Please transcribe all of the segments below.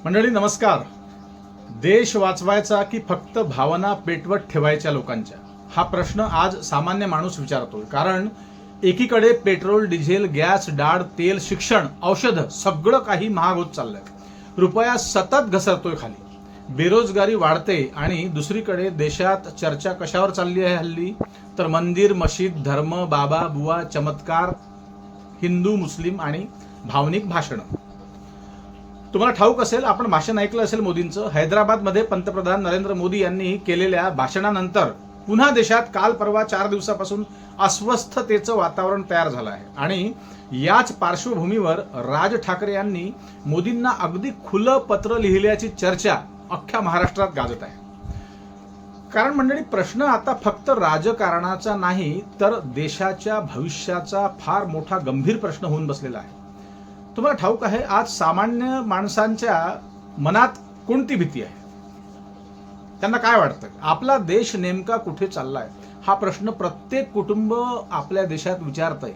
मंडळी नमस्कार. देश वाचवायचा की फक्त भावना पेटवत ठेवायच्या लोकांच्या, हा प्रश्न आज सामान्य माणूस विचारतोय. कारण एकीकडे पेट्रोल, डिझेल, गॅस, डाळ, तेल, शिक्षण, औषधं सगळं काही महाग होत चाललंय. रुपया सतत घसरतोय खाली, बेरोजगारी वाढते आणि दुसरीकडे देशात चर्चा कशावर चालली आहे हल्ली? तर मंदिर, मशीद, धर्म, बाबा बुवा, चमत्कार, हिंदू मुस्लिम आणि भावनिक भाषणं. तुम्हाला ठाऊक असेल, आपण भाषण ऐकलं असेल मोदींचं. हैदराबादमध्ये पंतप्रधान नरेंद्र मोदी यांनी केलेल्या भाषणानंतर पुन्हा देशात काल परवा 4 दिवसापासून अस्वस्थतेचं वातावरण तयार झालं आहे. आणि याच पार्श्वभूमीवर राज ठाकरे यांनी मोदींना अगदी खुलं पत्र लिहिल्याची चर्चा अख्ख्या महाराष्ट्रात गाजत आहे. कारण मंडळी, प्रश्न आता फक्त राजकारणाचा नाही, तर देशाच्या भविष्याचा फार मोठा गंभीर प्रश्न होऊन बसलेला आहे. तुम्हाला ठाऊक आहे, आज सामान्य माणसांच्या मनात कोणती भीती आहे? त्यांना काय वाटतं? आपला देश नेमका कुठे चाललाय? हा प्रश्न प्रत्येक कुटुंब आपल्या देशात विचारतंय.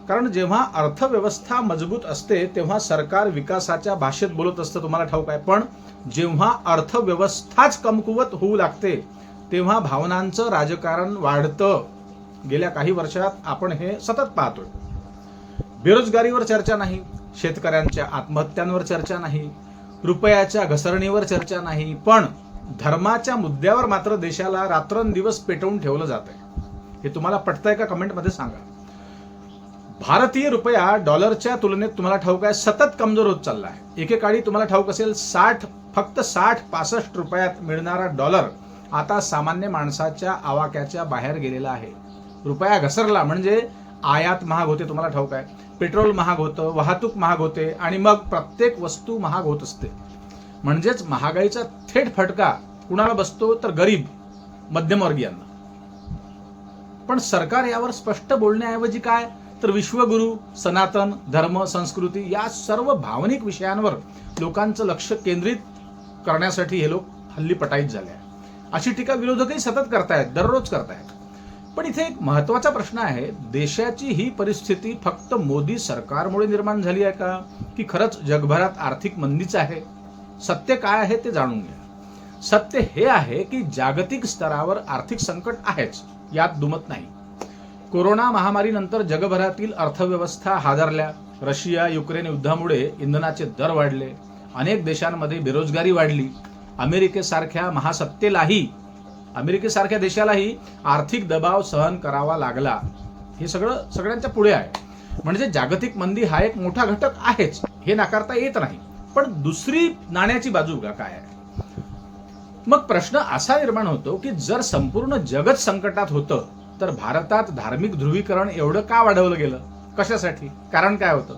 कारण जेव्हा अर्थव्यवस्था मजबूत असते तेव्हा सरकार विकासाच्या भाषेत बोलत असतं, तुम्हाला ठाऊक आहे. पण जेव्हा अर्थव्यवस्थाच कमकुवत होऊ लागते तेव्हा भावनांचं राजकारण वाढतं. गेल्या काही वर्षात आपण हे सतत पाहतोय. बेरोजगारीवर चर्चा नाही, शेतकऱ्यांच्या आत्महत्यांवर चर्चा नाही, रुपयाच्या घसरणीवर चर्चा नाही, पण धर्माच्या मुद्द्यावर मात्र देशाला रात्रंदिवस पेटवून ठेवलं जात आहे. हे तुम्हाला पटतंय का? कमेंटमध्ये सांगा. भारतीय रुपया डॉलरच्या तुलनेत तुम्हाला ठाऊक आहे सतत कमजोर होत चालला आहे. एकेकाळी तुम्हाला ठाऊक असेल फक्त 60-65 रुपयात मिळणारा डॉलर आता सामान्य माणसाच्या आवाक्याच्या बाहेर गेलेला आहे. रुपया घसरला म्हणजे आयात महाग होते, तुम्हाला ठाऊक आहे. पेट्रोल महाग होतं, वाहतूक महाग होते आणि मग प्रत्येक वस्तू महाग होत असते. म्हणजेच महागाईचा थेट फटका कुणाला बसतो? तर गरीब मध्यमवर्गीयांना. पण सरकार यावर स्पष्ट बोलण्याऐवजी काय, तर विश्वगुरु, सनातन धर्म, संस्कृती या सर्व भावनिक विषयांवर लोकांचं लक्ष केंद्रित करण्यासाठी हे लोक हल्ली पटाईत झाले आहे. अशी टीका विरोधकही सतत करतायत, दररोज करतायत. पण इथे एक महत्वाचा प्रश्न आहे, देशाची ही परिस्थिती फक्त मोदी सरकारमुळे निर्माण झाली आहे का, की खरंच जगभरात आर्थिक मंदीच आहे? सत्य काय आहे ते जाणून घ्या. सत्य हे आहे की जागतिक स्तरावर आर्थिक संकट आहेच, यात दुमत नाही. कोरोना महामारीनंतर जगभरातील अर्थव्यवस्था हादरल्या. रशिया युक्रेन युद्धामुळे इंधनाचे दर वाढले. अनेक देशांमध्ये बेरोजगारी वाढली. अमेरिकेसारख्या देशालाही आर्थिक दबाव सहन करावा लागला. हे सगळ्यांच्या पुढे आहे. म्हणजे जागतिक मंदी हा एक मोठा घटक आहेच, हे नाकारता येत नाही. पण दुसरी नाण्याची बाजू काय आहे? मग प्रश्न असा निर्माण होतो की जर संपूर्ण जगत संकटात होतं तर भारतात धार्मिक ध्रुवीकरण एवढं का वाढवलं गेलं? कशासाठी? कारण काय होतं?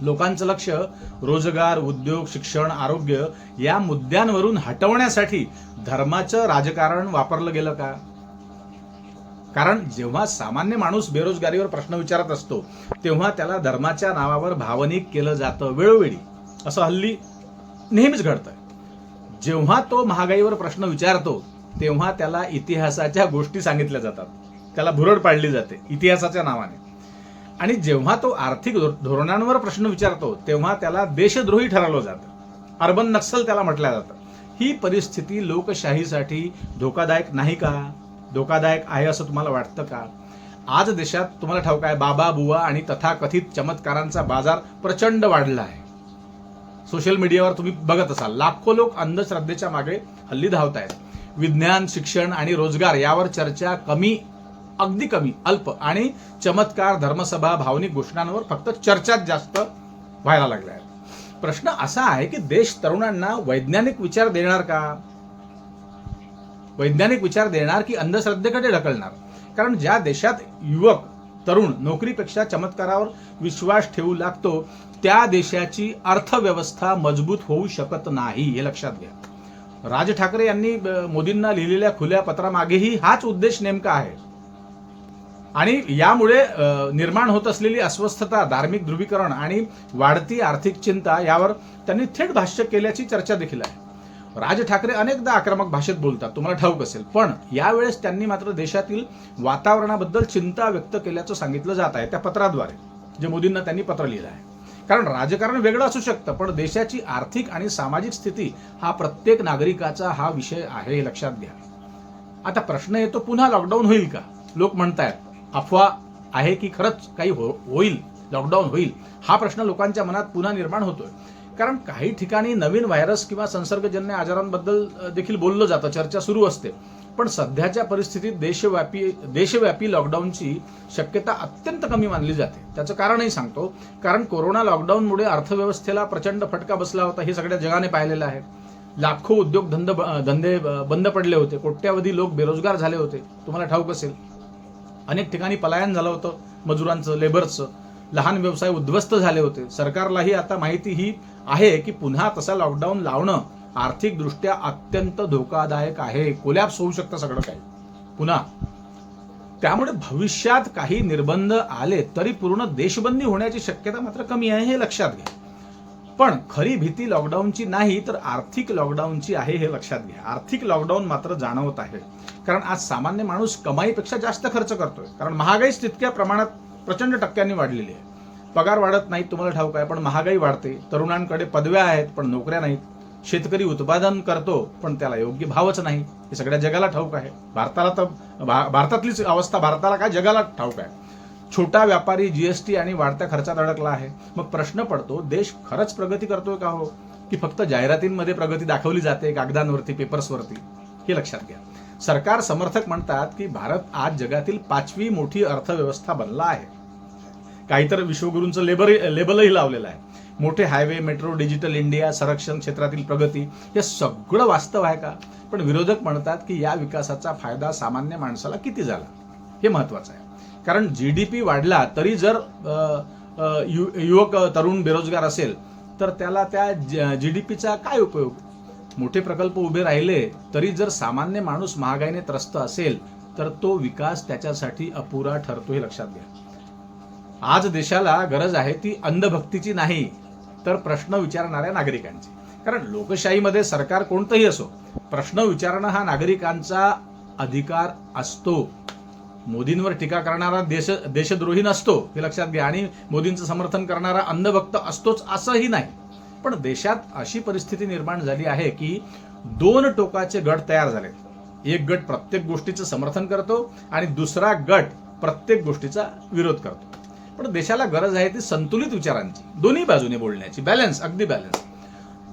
लोकांचं लक्ष रोजगार, उद्योग, शिक्षण, आरोग्य या मुद्द्यांवरून हटवण्यासाठी धर्माचं राजकारण वापरलं गेलं का? कारण जेव्हा सामान्य माणूस बेरोजगारीवर प्रश्न विचारत असतो तेव्हा त्याला धर्माच्या नावावर भावनिक केलं जातं वेळोवेळी. असं हल्ली नेहमीच घडतंय. जेव्हा तो महागाईवर प्रश्न विचारतो तेव्हा त्याला इतिहासाच्या गोष्टी सांगितल्या जातात, त्याला भुरळ पाडली जाते इतिहासाच्या नावाने. आणि जेव्हा तो आर्थिक धोरणांवर प्रश्न विचारतो तेव्हा त्याला देशद्रोही ठरवलं जातं, अर्बन नक्सल त्याला म्हटलं जातं. ही परिस्थिती लोकशाहीसाठी धोकादायक नाही का? धोकादायक आहे असं तुम्हाला वाटतं का? आज देशात तुम्हाला ठाऊक आहे बाबा बुवा आणि तथाकथित चमत्कारांचा बाजार प्रचंड वाढला आहे. सोशल मीडियावर तुम्ही बघत असाल, लाखो लोक अंधश्रद्धेच्या मागे हल्ली धावत आहेत. विज्ञान, शिक्षण आणि रोजगार यावर चर्चा अगदी कमी, अल्प. आणि चमत्कार, धर्मसभा, भावनिक घोषणांवर फक्त चर्चाच जास्त व्हायला लागल्या आहेत. प्रश्न असा आहे की देश तरुणांना वैज्ञानिक विचार देणार का? वैज्ञानिक विचार देणार की अंधश्रद्धेकडे ढकलणार? कारण ज्या देशात युवक तरुण नोकरीपेक्षा चमत्कारावर विश्वास ठेवू लागतो त्या देशाची अर्थव्यवस्था मजबूत होऊ शकत नाही, हे लक्षात घ्या. राज ठाकरे यांनी मोदींना लिहिलेल्या खुल्या पत्रामागेही हाच उद्देश नेमका आहे. आणि यामुळे निर्माण होत असलेली अस्वस्थता, धार्मिक ध्रुवीकरण आणि वाढती आर्थिक चिंता यावर त्यांनी थेट भाष्य केल्याची चर्चा देखील आहे. राज ठाकरे अनेकदा आक्रमक भाषेत बोलतात, तुम्हाला ठाऊक असेल. पण यावेळेस त्यांनी मात्र देशातील वातावरणाबद्दल चिंता व्यक्त केल्याचं सांगितलं जात आहे त्या पत्राद्वारे, जे मोदींना त्यांनी पत्र लिहिलं आहे. कारण राजकारण वेगळं असू शकतं, पण देशाची आर्थिक आणि सामाजिक स्थिती हा प्रत्येक नागरिकाचा हा विषय आहे, हे लक्षात घ्या. आता प्रश्न येतो, पुन्हा लॉकडाऊन होईल का? लोक म्हणतायत अफवा आहे की खरंच काही होईल, लॉकडाऊन होईल, हा प्रश्न लोकांच्या मनात पुन्हा निर्माण होतोय. कारण काही ठिकाणी नवीन व्हायरस किंवा संसर्गजन्य आजारांबद्दल देखील बोललं जातं, चर्चा सुरू असते. पण सध्याच्या परिस्थितीत देशव्यापी लॉकडाऊनची शक्यता अत्यंत कमी मानली जाते. त्याचं कारणही सांगतो. कारण कोरोना लॉकडाऊनमुळे अर्थव्यवस्थेला प्रचंड फटका बसला होता, हे सगळ्या जगाने पाहिलेलं आहे. लाखो उद्योगधंदे बंद पडले होते, कोट्यावधी लोक बेरोजगार झाले होते, तुम्हाला ठाऊक असेल. अनेक ठिकाणी पलायन झालं होतं मजुरांचं, लेबर्सचं. लहान व्यवसाय उद्ध्वस्त झाले होते. सरकारलाही आता माहिती ही आहे की पुन्हा तसा लॉकडाऊन लावणं आर्थिकदृष्ट्या अत्यंत धोकादायक आहे. कोलॅप्स होऊ शकतं सगळं काही पुन्हा. त्यामुळे भविष्यात काही निर्बंध आले तरी पूर्ण देशबंदी होण्याची शक्यता मात्र कमी आहे, हे लक्षात घ्या. पण खरी भीती लॉकडाऊनची नाही तर आर्थिक लॉकडाऊनची आहे, हे लक्षात घ्या. आर्थिक लॉकडाऊन मात्र जाणवत आहे. कारण आज सामान्य माणूस कमाईपेक्षा जास्त खर्च करतोय. कारण महागाईच तितक्या प्रमाणात प्रचंड टक्क्यांनी वाढलेली आहे. पगार वाढत नाहीत, तुम्हाला ठाऊक आहे, पण महागाई वाढते. तरुणांकडे पदव्या आहेत पण नोकऱ्या नाहीत. शेतकरी उत्पादन करतो पण त्याला योग्य भावच नाही, हे सगळ्या जगाला ठाऊक आहे. भारतातलीच अवस्था भारताला काय, जगाला ठाऊक आहे. छोटा व्यापारी जीएसटी आणि वाढत्या खर्चात अडकला आहे. मग प्रश्न पडतो, देश खरंच प्रगती करतोय का हो, की फक्त जाहिरातींमध्ये प्रगती दाखवली जाते, कागदांवरती, पेपर्सवरती, हे लक्षात घ्या. सरकार समर्थक म्हणतात की भारत आज जगातील 5वी मोठी अर्थव्यवस्था बनला आहे. काही तर विश्वगुरूंचं लेबलही लावलेलं आहे. मोठे हायवे, मेट्रो, डिजिटल इंडिया, संरक्षण क्षेत्रातील प्रगती, हे सगळं वास्तव आहे का? पण विरोधक म्हणतात की या विकासाचा फायदा सामान्य माणसाला किती झाला, हे महत्वाचं आहे. कारण जीडीपी वाढला तरी जर युवक तरुण बेरोजगार असेल तर त्याला त्या जीडीपीचा काय उपयोग? मोठे प्रकल्प उभे राहिले तरी जर सामान्य माणूस महागाईने त्रस्त असेल तर तो विकास त्याच्यासाठी अपुरा ठरतो, हे लक्षात घ्या. आज देशाला गरज आहे ती अंधभक्तीची नाही तर प्रश्न विचारणाऱ्या नागरिकांची. कारण लोकशाहीमध्ये सरकार कोणतंही असो, प्रश्न विचारणं हा नागरिकांचा अधिकार असतो. मोदींवर टीका करणारा देशद्रोही नसतो, हे लक्षात घ्या. आणि मोदींचं समर्थन करणारा अंधभक्त असतोच असंही नाही. पण देशात अशी परिस्थिती निर्माण झाली आहे की 2 टोकाचे गट तयार झाले. एक गट प्रत्येक गोष्टीचं समर्थन करतो आणि दुसरा गट प्रत्येक गोष्टीचा विरोध करतो. पण देशाला गरज आहे ती संतुलित विचारांची, दोन्ही बाजूने बोलण्याची, बॅलन्स, अगदी बॅलन्स.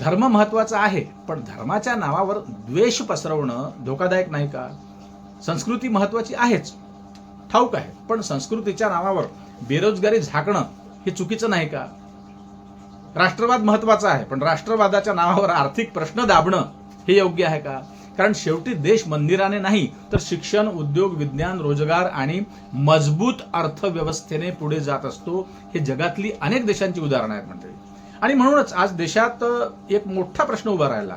धर्म महत्वाचा आहे पण धर्माच्या नावावर द्वेष पसरवणं धोकादायक नाही का? संस्कृती महत्वाची आहेच, ठाऊक आहे, पण संस्कृतीच्या नावावर बेरोजगारी झाकणं हे चुकीचं नाही का? राष्ट्रवाद महत्वाचा आहे पण राष्ट्रवादाच्या नावावर आर्थिक प्रश्न दाबणं हे योग्य आहे का? कारण शेवटी देश मंदिराने नाही तर शिक्षण, उद्योग, विज्ञान, रोजगार आणि मजबूत अर्थव्यवस्थेने पुढे जात असतो. हे जगातली अनेक देशांची उदाहरणं आहेत मंडळी. आणि म्हणूनच आज देशात एक मोठा प्रश्न उभा राहिला,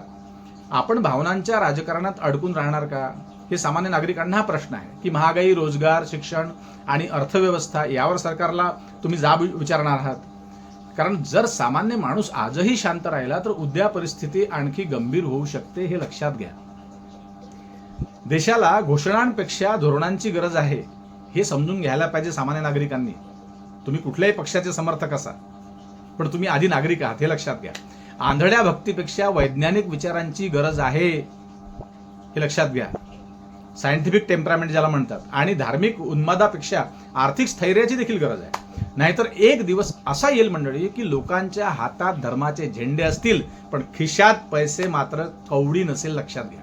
आपण भावनांच्या राजकारणात अडकून राहणार का? हे सामान्य नागरिकांना हा प्रश्न आहे की महागाई, रोजगार, शिक्षण आणि अर्थव्यवस्था यावर सरकारला तुम्ही जाब विचारणार आहात. कारण जर सामान्य माणूस आजही शांत राहिला तर उद्या परिस्थिती आणखी गंभीर होऊ शकते, हे लक्षात घ्या. देशाला घोषणांपेक्षा धोरणांची गरज आहे, हे समजून घ्यायला पाहिजे सामान्य नागरिकांनी. तुम्ही कुठल्याही पक्षाचे समर्थक असा पण तुम्ही आधी नागरिक आहात, हे लक्षात घ्या. आंधळ्या भक्तीपेक्षा वैज्ञानिक विचारांची गरज आहे, हे लक्षात घ्या. सायंटिफिक टेम्परामेंट ज्याला म्हणतात. आणि धार्मिक उन्मादापेक्षा आर्थिक स्थैर्याची देखील गरज आहे. नाहीतर एक दिवस असा येईल मंडळी की लोकांच्या हातात धर्माचे झेंडे असतील पण खिशात पैसे मात्र कवडी नसेल, लक्षात घ्या.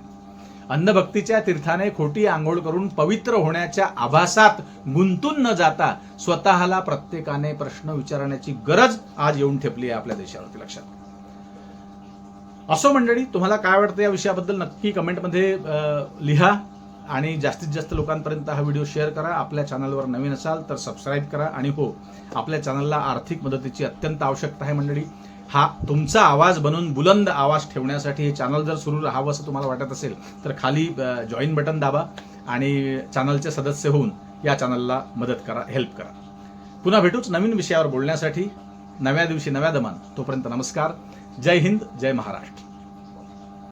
अंधभक्तीच्या तीर्थाने खोटी आंघोळ करून पवित्र होण्याच्या आभासात गुंतून न जाता स्वतःला प्रत्येकाने प्रश्न विचारण्याची गरज आज येऊन ठेपली आहे आपल्या देशावरती, लक्षात. असो मंडळी, तुम्हाला काय वाटतं या विषयाबद्दल नक्की कमेंटमध्ये लिहा आणि जास्तीत जास्त लोकांपर्यंत हा व्हिडिओ शेअर करा. आपल्या चॅनलवर नवीन असाल तर सबस्क्राईब करा. आणि हो, आपल्या चॅनलला आर्थिक मदतीची अत्यंत आवश्यकता आहे मंडळी. हा तुमचा आवाज बनून बुलंद आवाज ठेवण्यासाठी हे चॅनल जर सुरू राहावं असं तुम्हाला वाटत असेल तर खाली जॉईन बटन दाबा आणि चॅनलचे सदस्य होऊन या चॅनलला मदत करा, हेल्प करा. पुन्हा भेटूच नवीन विषयावर बोलण्यासाठी, नव्या दिवशी नव्या दमान. तोपर्यंत नमस्कार. जय हिंद, जय महाराष्ट्र.